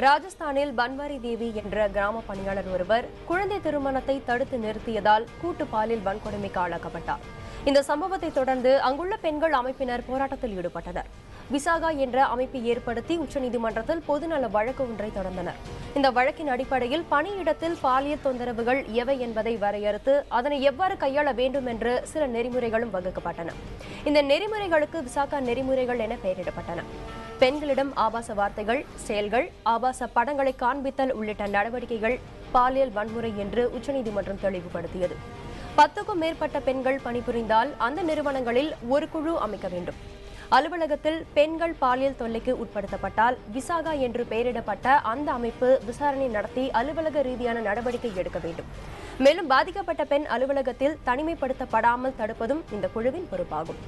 ராஜஸ்தானில் பன்வாரி தேவி என்ற கிராம பணியாளர் ஒருவர் குழந்தை திருமணத்தை தடுத்து நிறுத்தியதால் கூட்டு பாலியல் வன்கொடுமைக்கு ஆளாக்கப்பட்டார். இந்த சம்பவத்தை தொடர்ந்து அங்குள்ள பெண்கள் அமைப்பினர் போராட்டத்தில் ஈடுபட்டனர். விசாகா என்ற அமைப்பை ஏற்படுத்தி உச்சநீதிமன்றத்தில் பொதுநல வழக்கு ஒன்றை தொடர்ந்தனர். இந்த வழக்கின் அடிப்படையில் பணியிடத்தில் பாலியல் தொந்தரவுகள் எவை என்பதை வரையறுத்து அதனை எவ்வாறு கையாள வேண்டும் என்று சில நெறிமுறைகளும் வகுக்கப்பட்டன. இந்த நெறிமுறைகளுக்கு விசாகா நெறிமுறைகள் என பெயரிடப்பட்டன. பெண்களிடம் ஆபாச வார்த்தைகள், செயல்கள், ஆபாச படங்களை காண்பித்தல் உள்ளிட்ட நடவடிக்கைகள் பாலியல் வன்முறை என்று உச்சநீதிமன்றம் தெளிவுபடுத்தியது. 10க்கும் மேற்பட்ட பெண்கள் பணிபுரிந்தால் அந்த நிறுவனங்களில் ஒரு குழு அமைக்க வேண்டும். அலுவலகத்தில் பெண்கள் பாலியல் தொல்லைக்கு உட்படுத்தப்பட்டால் விசாகா என்று பெயரிடப்பட்ட அந்த அமைப்பு விசாரணை நடத்தி அலுவலக ரீதியான நடவடிக்கை எடுக்க வேண்டும். மேலும் பாதிக்கப்பட்ட பெண் அலுவலகத்தில் தனிமைப்படுத்தப்படாமல் தடுப்பதும் இந்த குழுவின் பொறுப்பாகும்.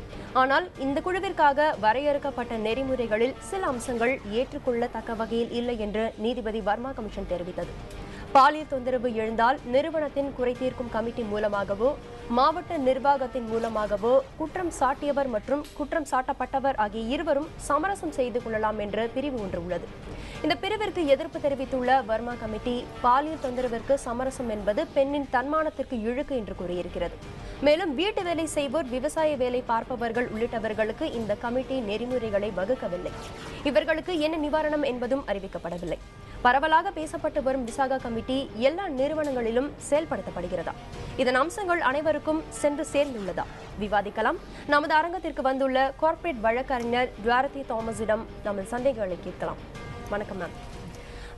ஆனால் இந்த குழுவிற்காக வரையறுக்கப்பட்ட நெறிமுறைகளில் சில அம்சங்கள் ஏற்றுக்கொள்ளத்தக்க வகையில் இல்லை என்று நீதிபதி வர்மா கமிஷன் தெரிவித்தது. பாலியல் தொந்தரவு எழுந்தால் நிறுவனத்தின் குறை தீர்க்கும் கமிட்டி மூலமாகவோ மாவட்ட நிர்வாகத்தின் மூலமாகவோ குற்றம் சாட்டியவர் மற்றும் குற்றம் சாட்டப்பட்டவர் ஆகிய இருவரும் சமரசம் செய்து கொள்ளலாம் என்ற பிரிவு ஒன்று உள்ளது. இந்த பிரிவிற்கு எதிர்ப்பு தெரிவித்துள்ள வர்மா கமிட்டி பாலியல் தொந்தரவிற்கு சமரசம் என்பது பெண்ணின் தன்மானத்திற்கு இழுக்கு என்று கூறியிருக்கிறது. மேலும் வீட்டு வேலை செய்வோர், விவசாய வேலை பார்ப்பவர்கள் உள்ளிட்டவர்களுக்கு இந்த கமிட்டி நெறிமுறைகளை வகுக்கவில்லை. இவர்களுக்கு என்ன நிவாரணம் என்பதும் அறிவிக்கப்படவில்லை. பரவலாக பேசப்பட்டு வரும் விசாகா கமிட்டி எல்லா நிறுவனங்களிலும் செயல்படுத்தப்படுகிறதா? இதன் அம்சங்கள் அனைவருக்கும் சென்று சேர்ந்துள்ளதா? விவாதிக்கலாம். நமது அரங்கத்திற்கு வந்துள்ள கார்ப்பரேட் வழக்கறிஞர் துவாரதி தாமஸிடம் நமது சந்தேகங்களை கேட்கலாம். வணக்கம் மேம்.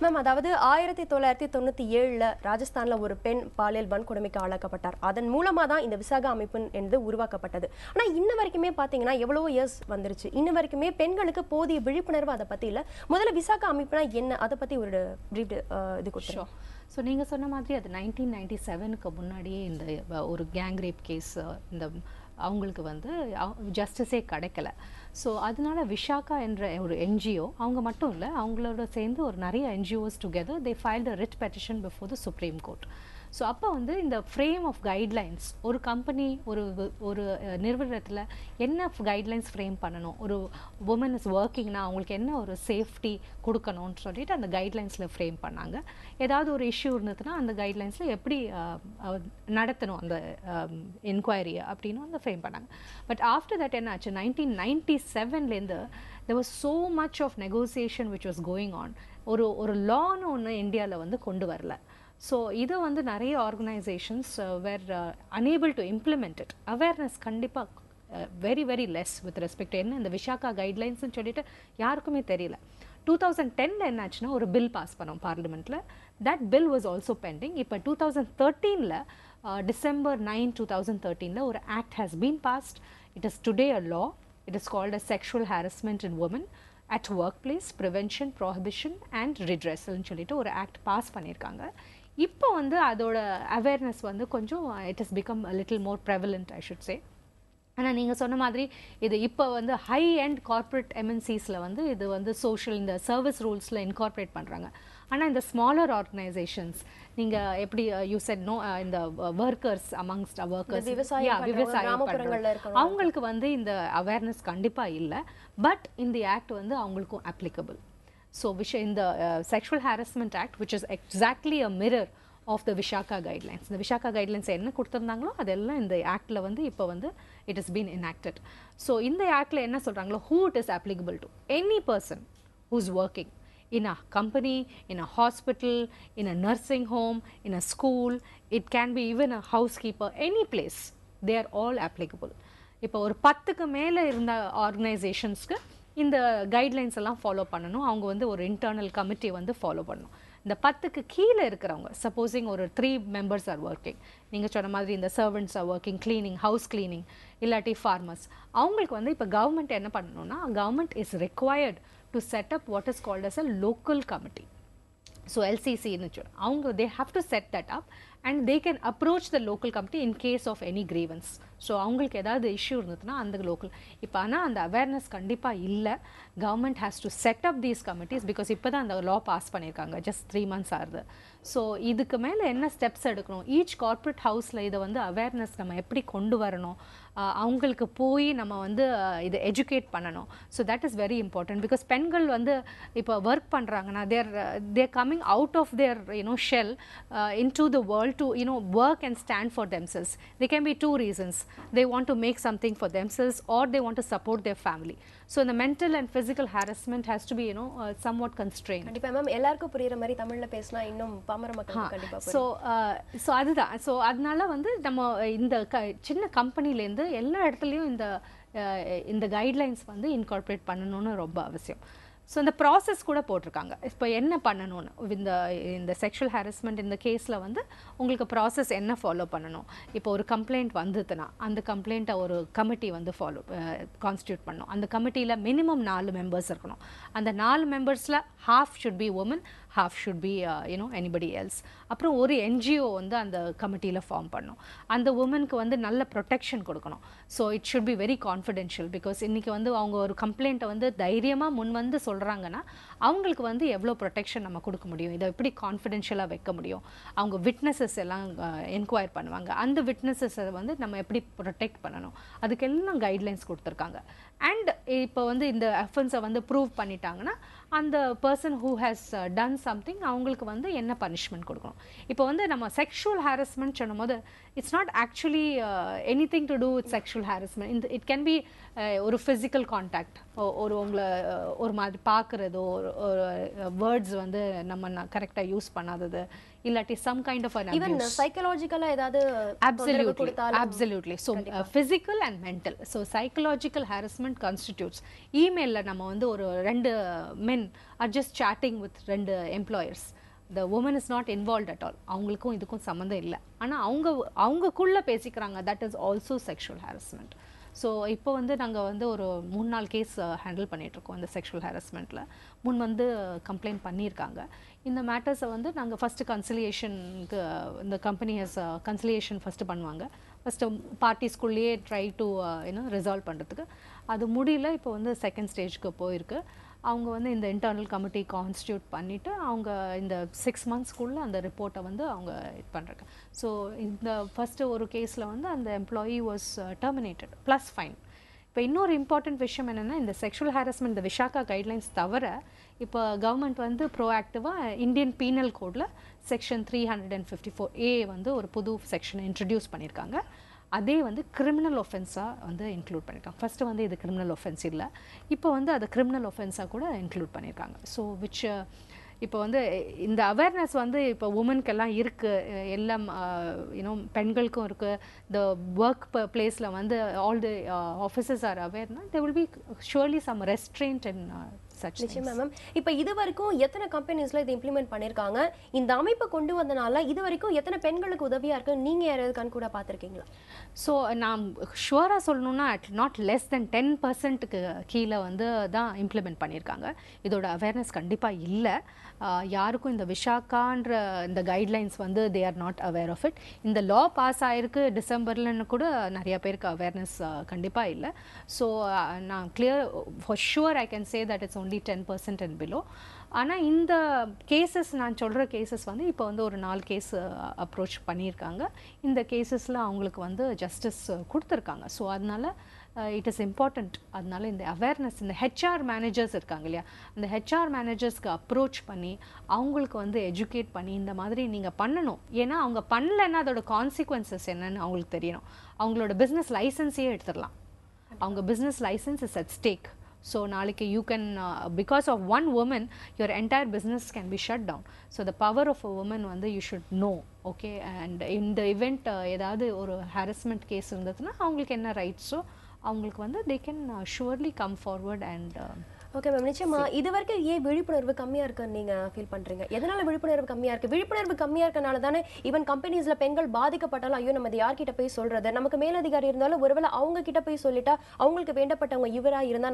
மேம், அதாவது 1997 ராஜஸ்தான்ல ஒரு பெண் பாலியல் வன்கொடுமைக்கு ஆளாக்கப்பட்டார். அதன் மூலமா தான் இந்த விசாகா அமைப்பு என்று உருவாக்கப்பட்டது. ஆனா இன்ன வரைக்குமே பாத்தீங்கன்னா எவ்வளவோ இயர்ஸ் வந்துருச்சு, இன்ன வரைக்குமே பெண்களுக்கு போதிய விழிப்புணர்வு அதை பத்தி இல்ல. முதல்ல விசாகா அமைப்புனா என்ன, அதை பத்தி ஒரு பிரீஃப் இது கொடுத்தோம். ஸோ நீங்கள் சொன்ன மாதிரி அது 1997க்கு முன்னாடியே இந்த ஒரு கேங் ரேப் கேஸ் இந்த அவங்களுக்கு வந்து ஜஸ்டிஸே கிடைக்கல. ஸோ அதனால விசாகா என்ற ஒரு என்ஜிஓ, அவங்க மட்டும் இல்லை, அவங்களோட சேர்ந்து ஒரு நிறைய NGOs together they filed a writ petition before the supreme court. So அப்போ வந்து இந்த ஃப்ரேம் ஆஃப் கைட்லைன்ஸ், ஒரு கம்பெனி ஒரு நிறுவனத்தில் என்ன கைட்லைன்ஸ் ஃப்ரேம் பண்ணணும், ஒரு உமன் இஸ் ஒர்க்கிங்னா அவங்களுக்கு என்ன ஒரு சேஃப்டி கொடுக்கணும்னு சொல்லிட்டு அந்த கைட்லைன்ஸில் ஃப்ரேம் பண்ணாங்க. ஏதாவது ஒரு இஷ்யூ இருந்ததுன்னா அந்த கைட்லைன்ஸில் எப்படி நடத்தணும் அந்த என்கொயரியை அப்படின்னு அந்த ஃப்ரேம் பண்ணாங்க. பட் ஆஃப்டர் தட் என்ன ஆச்சு, 1997லேருந்து there was so much of negotiation which was going on. ஒரு லான்னு ஒன்று இந்தியாவில் வந்து கொண்டு வரல. ஸோ இதை வந்து நிறைய organisations were unable to implement it. Awareness கண்டிப்பாக very very less with respect என்ன இந்த விசாகா கைட்லைன்ஸ்னு சொல்லிட்டு யாருக்குமே தெரியல. 2010 என்னாச்சுன்னா ஒரு பில் பாஸ் பண்ணோம் பார்லிமெண்ட்டில். That bill was also pending. இப்போ 2013 December 9, 2013 ஒரு act has been passed. It is today a law. It is called a sexual harassment in women at workplace prevention prohibition and redressal னு சொல்லிட்டு ஒரு act pass பண்ணியிருக்காங்க. இப்போ வந்து அதோட awareness வந்து கொஞ்சம் it is become a little more prevalent I should say. ஆனால் நீங்கள் சொன்ன மாதிரி இது இப்போ வந்து ஹை அண்ட் கார்ப்பரேட் எம்என்சிஸில் வந்து இது வந்து சோஷியல் இந்த சர்வீஸ் ரூல்ஸில் இன்கார்பரேட் பண்ணுறாங்க. ஆனால் இந்த ஸ்மாலர் ஆர்கனைசேஷன்ஸ் நீங்கள் எப்படி யூ செட் நோ இந்த ஒர்க்கர்ஸ் அமங்ஸ்ட் ஒர்க்கர்ஸ் விவசாயம் அவங்களுக்கு வந்து இந்த அவேர்னஸ் கண்டிப்பாக இல்லை. பட் இந்த ஆக்ட் வந்து அவங்களுக்கும் அப்ளிகபிள். ஸோ இந்த sexual harassment act which is exactly a mirror of the Vishaka guidelines. இந்த விசாகா கைட்லைன்ஸ் என்ன கொடுத்துருந்தாங்களோ அதெல்லாம் இந்த ஆக்டில் வந்து இப்போ வந்து it is been enacted. So இந்த ஆக்டில் என்ன சொல்கிறாங்களோ who it is applicable to, any person who is working in a company, in a hospital, in a nursing home, in a school, it can be even a housekeeper, any place, they are all applicable. இப்போ ஒரு 10க்கு மேலே இருந்த ஆர்கனைசேஷன்ஸ்க்கு இந்த guidelines எல்லாம் follow பண்ணணும். அவங்க வந்து ஒரு இன்டர்னல் கமிட்டி வந்து ஃபாலோ பண்ணணும். இந்த 10க்கு கீழே இருக்கிறவங்க, சப்போஸிங் ஒரு 3 members ஆர் ஒர்க்கிங், நீங்கள் சொன்ன மாதிரி இந்த servants are working, cleaning, house cleaning, இல்லாட்டி ஃபார்மர்ஸ், அவங்களுக்கு வந்து இப்போ கவர்மெண்ட் என்ன பண்ணணும்னா government is required to set up what is called as a local committee. So எல்சிசின்னு அவங்க they have to set that up and they can approach the local committee in case of any grievance. So அவங்களுக்கு ஏதாவது issue இருந்ததுன்னா அந்த local இப்போ ஆனால் அந்த awareness கண்டிப்பாக இல்லை. Government has to set up these committees because இப்போ தான் அந்த லா பாஸ் பண்ணியிருக்காங்க, ஜஸ்ட் 3 months ஆகுது. ஸோ இதுக்கு மேலே என்ன ஸ்டெப்ஸ் எடுக்கணும், ஈச் கார்ப்பரேட் ஹவுஸில் இதை வந்து அவேர்னஸ் நம்ம எப்படி கொண்டு வரணும், அவங்களுக்கு போய் நம்ம வந்து இதை எஜுகேட் பண்ணணும். So that is very important because பெண்கள் வந்து இப்போ ஒர்க் பண்ணுறாங்கன்னா they're coming out of their shell into the world to work and stand for themselves. There can be 2 reasons. They want to make something for themselves or they want to support their family. So the mental and physical harassment has to be somewhat constrained. கண்டிப்பா ma'am எல்லாருக்கும் புரியுற மாதிரி தமிழ்ல பேசினா இன்னும் பாமர மக்களுக்கு கண்டிப்பா புரியும். ஸோ அதுதான். ஸோ அதனால வந்து நம்ம இந்த சின்ன கம்பெனில இருந்து எல்லா இடத்துலையும் இந்த கைட்லைன்ஸ் வந்து இன்கார்பரேட் பண்ணணும்னு ரொம்ப அவசியம். ஸோ இந்த ப்ராசஸ் கூட போட்டிருக்காங்க. இப்போ என்ன பண்ணணும்னு இந்த செக்ஷுவல் ஹாரஸ்மெண்ட் இந்த கேஸில் வந்து உங்களுக்கு ப்ராசஸ் என்ன ஃபாலோ பண்ணணும். இப்போ ஒரு கம்ப்ளைண்ட் வந்ததுன்னா அந்த கம்ப்ளைண்ட்டை ஒரு கமிட்டி வந்து கான்ஸ்டியூட் பண்ணணும். அந்த கமிட்டியில் மினிமம் 4 members இருக்கணும். அந்த 4 members-ல half should be women, half should be anybody else. அப்புறம் ஒரு என்ஜிஓ வந்து அந்த கமிட்டியில் ஃபார்ம் பண்ணணும். அந்த உமனுக்கு வந்து நல்ல ப்ரொடெக்ஷன் கொடுக்கணும். So it should be very confidential because இன்றைக்கி வந்து அவங்க ஒரு கம்ப்ளைண்ட்டை வந்து தைரியமாக முன் வந்து சொல்கிறாங்கன்னா அவங்களுக்கு வந்து எவ்வளோ ப்ரொடெக்ஷன் நம்ம கொடுக்க முடியும், இதை எப்படி கான்ஃபிடென்ஷியலாக வைக்க முடியும். அவங்க விட்னஸஸ் எல்லாம் என்கொயர் பண்ணுவாங்க. அந்த விட்னஸஸை வந்து நம்ம எப்படி ப்ரொடெக்ட் பண்ணணும், அதுக்கெல்லாம் கைட்லைன்ஸ் கொடுத்துருக்காங்க. அண்ட் இப்போ வந்து இந்த அஃபென்ஸை வந்து ப்ரூவ் பண்ணிட்டாங்கன்னா அந்த person who has done something அவங்களுக்கு வந்து என்ன பனிஷ்மெண்ட் கொடுக்கணும். இப்போ வந்து நம்ம செக்ஷுவல் ஹாரஸ்மெண்ட் சொல்லும் போது it's not actually anything to do with sexual harassment. It can be ஒரு ஃபிசிக்கல் கான்டாக்ட், உங்களை ஒரு மாதிரி பார்க்குறதோ, ஒரு வேர்ட்ஸ் வந்து நம்ம கரெக்டாக யூஸ் பண்ணாதது, இல்லாட்டி some kind of an abuse. Even psychologically ஏதாவது absolutely. So physical and mental. So psychological harassment constitutes email நம்ம வந்து ஒரு 2 men are just chatting with 2 employers. The woman is not involved at all. அவங்களுக்கும் இதுக்கும் சம்மந்தம் இல்லை. ஆனால் அவங்கக்குள்ளே பேசிக்கிறாங்க. that is also sexual harassment. So இப்போ வந்து நாங்கள் வந்து ஒரு 3-4 கேஸ் ஹேண்டில் பண்ணிகிட்ருக்கோம். இந்த செக்ஷுவல் ஹாரஸ்மெண்ட்டில் முன் வந்து கம்ப்ளைண்ட் பண்ணியிருக்காங்க. இந்த மேட்டர்ஸை வந்து நாங்கள் ஃபஸ்ட்டு கன்சிலியேஷனுக்கு இந்த கம்பெனி கன்சிலியேஷன் ஃபஸ்ட்டு பண்ணுவாங்க. ஃபஸ்ட்டு பார்ட்டிஸ்குள்ளேயே ட்ரை டு ரிசால்வ் பண்ணுறதுக்கு. அது முடியல. இப்போ வந்து செகண்ட் ஸ்டேஜ்க்கு போயிருக்கு. அவங்க வந்து இந்த இன்டர்னல் கமிட்டி கான்ஸ்டியூட் பண்ணிவிட்டு அவங்க இந்த 6 monthsக்குள்ளே அந்த ரிப்போர்ட்டை வந்து அவங்க இது பண்ணுறாங்க. ஸோ இந்த ஃபஸ்ட்டு ஒரு கேஸில் வந்து அந்த employee was terminated plus fine. இப்போ இன்னொரு இம்பார்ட்டன்ட் விஷயம் என்னென்னா இந்த செக்ஷுவல் ஹாரஸ்மெண்ட் இந்த விஷாக்கா கைட்லைன்ஸ் தவிர இப்போ கவர்மெண்ட் வந்து ப்ரோஆக்டிவாக இந்தியன் பீனல் கோடில் செக்ஷன் 354A வந்து ஒரு புது செக்ஷனை இன்ட்ரடியூஸ் பண்ணியிருக்காங்க. அதே வந்து கிரிமினல் ஒஃபென்ஸாக வந்து இன்க்ளூட் பண்ணியிருக்காங்க. ஃபஸ்ட்டு வந்து இது கிரிமினல் ஒஃபென்ஸ் இல்லை, இப்போ வந்து அதை கிரிமினல் ஒஃபென்ஸாக கூட இன்க்ளூட் பண்ணியிருக்காங்க. ஸோ விச் இப்போ வந்து இந்த அவேர்னஸ் வந்து இப்போ உமனுக்கெல்லாம் இருக்குது, எல்லாம் பெண்களுக்கும் இருக்குது. இந்த ஒர்க் பிளேஸில் வந்து ஆல் தி ஆஃபீஸர்ஸ் ஆர் அவேர்னா there will be surely some restraint in such things. நிச்சயமா மேம். இப்போ இது வரைக்கும் எத்தனை கம்பெனிஸ்ல இதை இம்ப்ளிமெண்ட் பண்ணியிருக்காங்க, இந்த அமைப்பை கொண்டு வந்தனால இது வரைக்கும் எத்தனை பெண்களுக்கு உதவியாக இருக்குது, நீங்கள் யாராவது கண் கூட பார்த்துருக்கீங்களா? ஸோ நான் ஷுவராக சொல்லணுன்னா நாட் லெஸ் தென் 10%க்கு கீழே வந்து தான் இம்ப்ளிமெண்ட் பண்ணியிருக்காங்க. இதோட அவேர்னஸ் கண்டிப்பாக இல்லை. யாருக்கும் இந்த விஷாக்கான்ற இந்த கைட்லைன்ஸ் வந்து they are not aware of it. இந்த லா பாஸ் ஆகிருக்கு டிசம்பர்லன்னு கூட நிறைய பேருக்கு அவேர்னஸ் கண்டிப்பாக இல்லை. ஸோ நான் clear for sure I can say that it's only 10% and below. ஆனால் இந்த கேசஸ் நான் சொல்கிற கேசஸ் வந்து இப்போ வந்து ஒரு 4 கேஸ் அப்ரோச் பண்ணியிருக்காங்க. இந்த கேசஸில் அவங்களுக்கு வந்து ஜஸ்டிஸ் கொடுத்துருக்காங்க. ஸோ அதனால் இட் இஸ் இம்பார்ட்டண்ட். அதனால இந்த அவேர்னஸ் இந்த ஹெச்ஆர் மேனேஜர்ஸ் இருக்காங்க இல்லையா, அந்த ஹெச்ஆர் மேனேஜர்ஸ்க்கு அப்ரோச் பண்ணி அவங்களுக்கு வந்து எஜுகேட் பண்ணி இந்த மாதிரி நீங்கள் பண்ணணும். ஏன்னா அவங்க பண்ணலைன்னா அதோட கான்சிக்வன்சஸ் என்னன்னு அவங்களுக்கு தெரியணும். அவங்களோட பிஸ்னஸ் லைசன்ஸையே எடுத்துடலாம். அவங்க business license is at stake. So நாளைக்கு you can because of one woman your entire business can be shut down. So the power of a woman வந்து you should know. Okay, and in the event ஏதாவது ஒரு harassment case இருந்ததுன்னா அவங்களுக்கு என்ன ரைட்ஸோ அவங்களுக்கு வந்து they can surely come forward and okay ma'am, நிச்சயமா இது வரைக்கும் ஏன் விழிப்புணர்வு கம்மியா இருக்குன்னு நீங்க ஃபீல் பண்றீங்க? எதனால விழிப்புணர்வு கம்மியா இருக்கு? விழிப்புணர்வு கம்மியா இருக்கனால தானே ஈவன் கம்பெனிஸ்ல பெண்கள் பாதிக்கப்பட்டாலும் ஐயோ நம்ம யார்கிட்ட போய் சொல்றது, நமக்கு மேலதிகாரி இருந்தாலும் ஒருவேளை அவங்க கிட்ட போய் சொல்லிட்டா அவங்களுக்கு வேண்டப்பட்டவங்க இவரா இருந்தா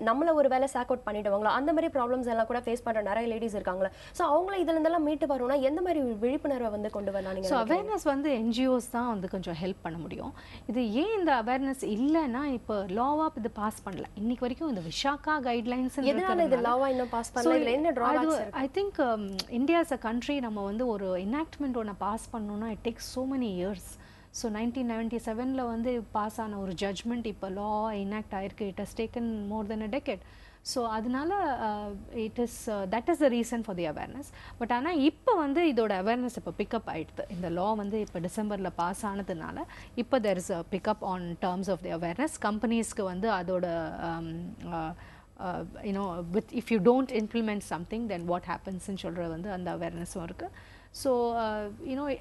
நம்மள ஒரு வேலை சாக் அவுட் பண்ணிடுவாங்களா, அந்த மாதிரி ப்ராப்ளம்ஸ் எல்லாம் கூட ஃபேஸ் பண்ற நிறைய லேடிஸ் இருக்காங்களா. ஸோ அவங்கள இதுல இருந்தெல்லாம் மீட்டு வரணும்னா எந்த மாதிரி விழிப்புணர்வை வந்து கொண்டு வரலாம் நீங்க? ஸோ அவேர்னஸ் வந்து NGOs தான் வந்து கொஞ்சம் ஹெல்ப் பண்ண முடியும். இது ஏன் இந்த அவேர்னஸ் இல்லைன்னா இப்போ லாவா இது பாஸ் பண்ணல இன்னைக்கு வரைக்கும். இந்த விஷாகா கைட்லைன்ஸ் எதனால இது லாவா இன்னும் பாஸ் பண்ணல? இதுல என்ன டிராபேக்ஸ் இருக்கு? I think India as a country நம்ம வந்து ஒரு enactment ஒன்று பாஸ் பண்ணணும்னா it takes so many years. So 1997ல வந்து பாஸ் ஆன ஒரு ஜட்ஜ்மெண்ட் இப்போ லா enact ஆயிருக்கு. It has taken more than a decade. So அதனால that is the reason for the awareness. But ஆனால் இப்போ வந்து இதோட அவேர்னஸ் இப்போ பிக்கப் ஆகிடுது. இந்த லா வந்து இப்போ டிசம்பரில் பாஸ் ஆனதுனால இப்போ there is a pickup in terms of the awareness. கம்பெனிஸ்க்கு வந்து அதோட if you don't implement something then what happens in சொல்ற வந்து அந்த அவேர்னஸும் இருக்கு. So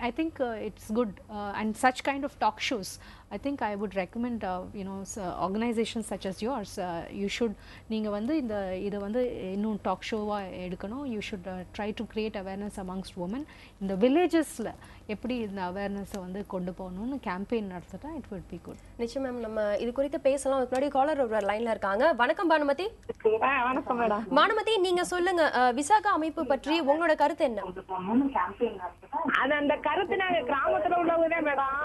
I think it's good and such kind of talk shows I think I would recommend organizations such as yours you should நீங்க வந்து இத வந்து இன்னும் talk ஷோவா எடுக்கணும். You should try to create awareness amongst women in the villagesல எப்படி இந்த அவேர்னஸை வந்து கொண்டு போகணும்னு கேம்பெயின் நடத்திட்டா it would be good. நிச்சயம் மேம், நம்ம இது குறித்து பேசலாம். அதுக்கு முன்னாடி காலர் ஒரு லைன்ல இருக்காங்க. வணக்கம் பானுமதி. வணக்கம் மேடம். பானுமதி, நீங்க சொல்லுங்க, விசாகா அமைப்பு பற்றி உங்களோட கருத்து என்ன? அது அந்த கருத்து நாங்க கிராமத்துல உள்ளவங்கதான் மேடம்.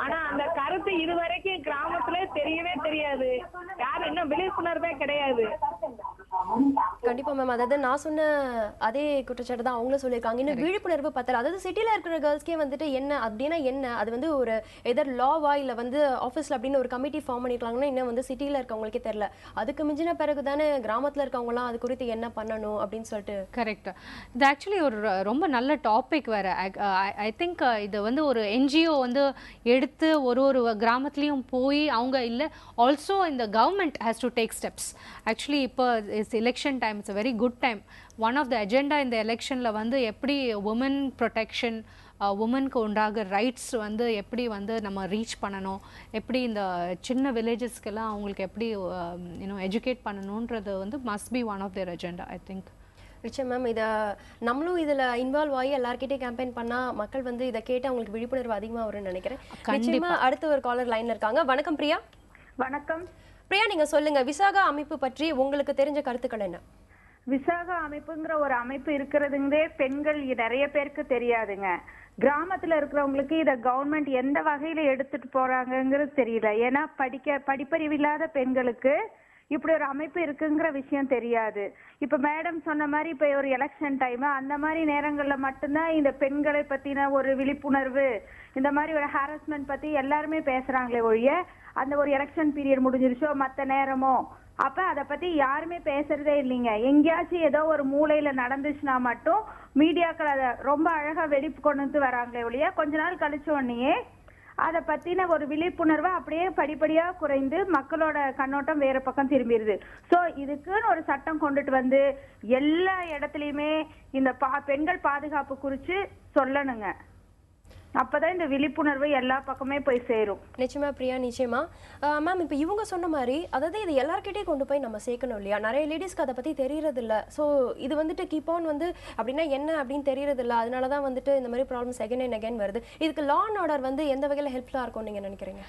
ஆனா அந்த கருத்து இதுவரைக்கும் கிராமத்துல தெரியவே தெரியாது. யாரும் இன்னும் விழிப்புணர்வே கிடையாது. கண்டிப்பா மேம், அதாவது நான் சொன்ன அதே குற்றச்சாட்டு தான் அவங்களும் சொல்லியிருக்காங்க. இன்னும் விழிப்புணர்வு பத்தல. அதாவது சிட்டில இருக்கிற கேர்ள்ஸ்க்கே வந்துட்டு என்ன அப்படின்னா என்ன, அது வந்து ஒரு எதர் லாவா இல்ல வந்து ஆஃபீஸ்ல அப்படின்னு ஒரு கமிட்டி ஃபார்ம் பண்ணிருக்காங்கன்னா இன்னும் வந்து சிட்டில இருக்கவங்களுக்கே தெரியல. அதுக்கு மிஞ்சின பிறகு தானே கிராமத்துல இருக்கவங்கலாம் அது குறித்து என்ன பண்ணணும் அப்படின்னு சொல்லிட்டு. கரெக்ட். இது ஆக்சுவலி ஒரு ரொம்ப நல்ல டாபிக் வேற. ஐ திங்க் இது வந்து ஒரு NGO வந்து எடுத்து ஒரு கிராமத்துலேயும் போய் அவங்க இல்லை ஆல்சோ இந்த government has to take steps. Actually இப்போ it's election time, it's a very good time. One of the agenda இந்த எலெக்ஷனில் வந்து எப்படி உமன் ப்ரொடெக்ஷன், உமனுக்கு உண்டாக ரைட்ஸ் வந்து எப்படி வந்து நம்ம ரீச் பண்ணணும், எப்படி இந்த சின்ன வில்லேஜஸ்க்கெல்லாம் அவங்களுக்கு எப்படி எஜுகேட் பண்ணணுன்றது வந்து must be one of their agenda I think. நிச்சயம் மேம், இதை நம்மளும் இதில் இன்வால்வ் ஆகி எல்லார்கிட்டையும் கேம்பெயின் பண்ணால் மக்கள் வந்து இதை கேட்டு அவங்களுக்கு விழிப்புணர்வு அதிகமாக வரும்னு நினைக்கிறேன். நிச்சயமாக அடுத்த ஒரு காலர் லைனில் இருக்காங்க. வணக்கம் பிரியா. வணக்கம் பிரியா, நீங்கள் சொல்லுங்கள், விசாகா அமைப்பு பற்றி உங்களுக்கு தெரிஞ்ச கருத்துக்கள் என்ன? விசாகா அமைப்புங்கிற ஒரு அமைப்பு இருக்கிறதுங்கிறே பெண்கள் நிறைய பேருக்கு தெரியாதுங்க. கிராமத்துல இருக்கிறவங்களுக்கு இத கவர்மெண்ட் எந்த வகையில எடுத்துட்டு போறாங்கிறது தெரியல. ஏன்னா படிப்பறிவு இல்லாத பெண்களுக்கு இப்படி ஒரு அமைப்பு இருக்குங்கிற விஷயம் தெரியாது. இப்ப மேடம் சொன்ன மாதிரி இப்ப ஒரு எலெக்ஷன் டைம் அந்த மாதிரி நேரங்கள்ல மட்டும்தான் இந்த பெண்களை பத்தின ஒரு விழிப்புணர்வு, இந்த மாதிரி ஒரு ஹாரஸ்மெண்ட் பத்தி எல்லாருமே பேசுறாங்களே ஒழிய அந்த ஒரு எலெக்ஷன் பீரியட் முடிஞ்சிருச்சோ மத்த நேரமோ அப்ப அத பத்தி யாருமே பேசுறதே இல்லைங்க. எங்கேயாச்சும் ஏதோ ஒரு மூலையில நடந்துச்சுன்னா மட்டும் மீடியாக்கள் அதை ரொம்ப அழகா வெடிப்பு கொண்டு வராங்களே ஒழிய கொஞ்ச நாள் கழிச்ச உடனே அதை பத்தின ஒரு விழிப்புணர்வு அப்படியே படிப்படியா குறைந்து மக்களோட கண்ணோட்டம் வேற பக்கம் திரும்பிடுது. சோ இதுக்குன்னு ஒரு சட்டம் கொண்டுட்டு வந்து எல்லா இடத்துலயுமே இந்த பெண்கள் பாதுகாப்பு குறிச்சு சொல்லணுங்க. அப்பதான் இந்த விழிப்புணர்வு எல்லா பக்கமே போய் சேரும். நிச்சயமா பிரியா, நிச்சயமா மேம். இப்போ இவங்க சொன்ன மாதிரி அதாவது இது எல்லார்கிட்டையும் கொண்டு போய் நம்ம சேர்க்கணும் இல்லையா? நிறைய லேடிஸ்க்கு அதை பற்றி தெரியறது இல்லை. ஸோ இது வந்துட்டு கீப் ஆன் வந்து அப்படின்னா என்ன அப்படின்னு தெரியறது இல்லை. அதனால தான் வந்துட்டு இந்த மாதிரி ப்ராப்ளம்ஸ் அகைன் அண்ட் அகைன் வருது. இதுக்கு லா அண்ட் ஆர்டர் வந்து எந்த வகையில் ஹெல்ப்ஃபுல்லாக இருக்கும்னு நீங்கள் நினைக்கிறீங்க?